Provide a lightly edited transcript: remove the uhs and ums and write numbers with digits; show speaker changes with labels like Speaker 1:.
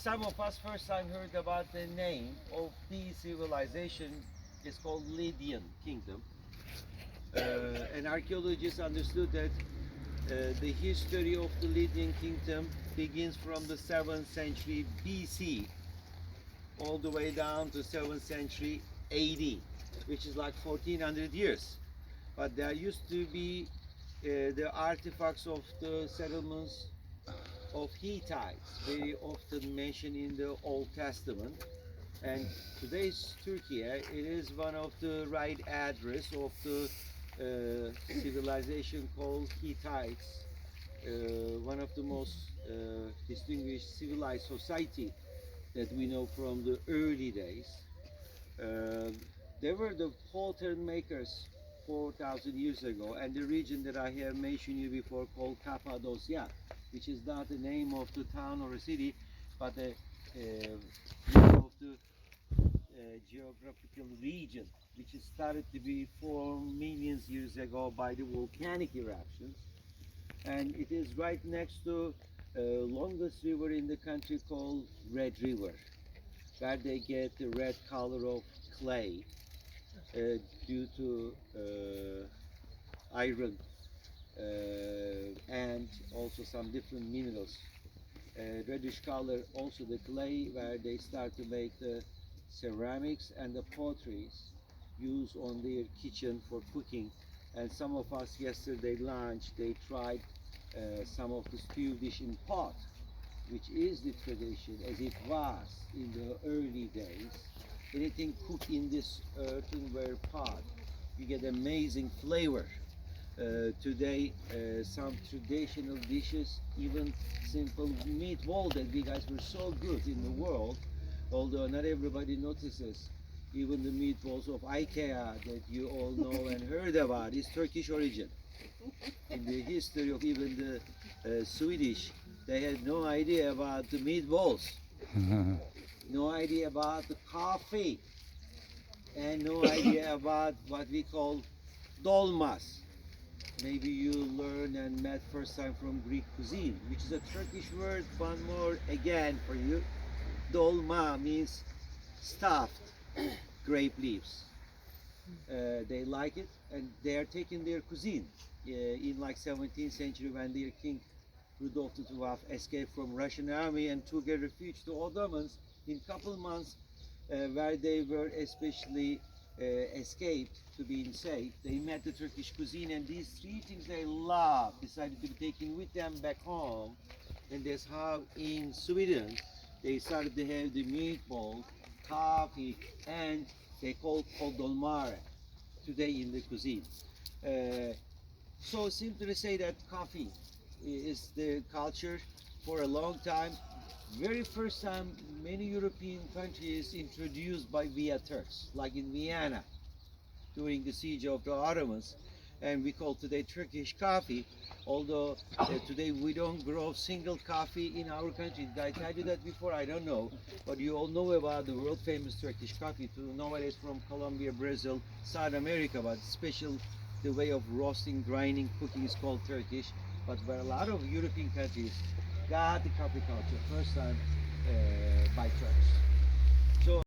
Speaker 1: some of us first time heard about the name of the civilization. It's called Lydian Kingdom. And archaeologists understood that the history of the Lydian Kingdom begins from the 7th century BC all the way down to 7th century AD, which is like 1400 years. But there used to be the artifacts of the settlements of Hittites, very often mentioned in the Old Testament. And today's Turkey, it is one of the right address of the civilization called Hittites, one of the most distinguished civilized society that we know from the early days. Uh, they were the pattern makers 4,000 years ago, and the region that I have mentioned you before called Cappadocia, which is not the name of the town or a city, but the name of the geographical region, which is started to be formed millions years ago by the volcanic eruptions. And it is right next to longest river in the country called Red River, where they get the red color of clay due to iron and also some different minerals. Reddish color also the clay where they start to make the ceramics and the potteries used on their kitchen for cooking. And some of us yesterday lunch they tried some of the stew dish in pot, which is the tradition as it was in the early days. Anything cooked in this earthenware pot, you get amazing flavor. Today, some traditional dishes, even simple meatball that we guys were so good in the world, although not everybody notices, even the meatballs of IKEA that you all know and heard about is Turkish origin. In the history of even the Swedish, they had no idea about the meatballs, no idea about the coffee, and no idea about what we call dolmas. Maybe you learn and met first time from Greek cuisine, which is a Turkish word, one more again for you. Dolma means stuffed grape leaves. They like it and they are taking their cuisine. In like 17th century when their king Rudolf the 12th escaped from Russian army and took a refuge to Ottomans in couple months where they were especially escaped to being safe. They met the Turkish cuisine and these three things they love decided to be taken with them back home. And that's how in Sweden they started to have the meatball, coffee, and they call dolmare today in the cuisine. So simply to say that coffee is the culture for a long time. Very first time many European countries introduced by via Turks, like in Vienna during the siege of the Ottomans, and we call today Turkish coffee. Although today we don't grow single coffee in our country. Did I tell you that before? I don't know, but you all know about the world famous Turkish coffee. Nowadays from Colombia, Brazil, South America, but special the way of roasting, grinding, cooking is called Turkish. But where a lot of European countries got the coffee culture first time by Turks. So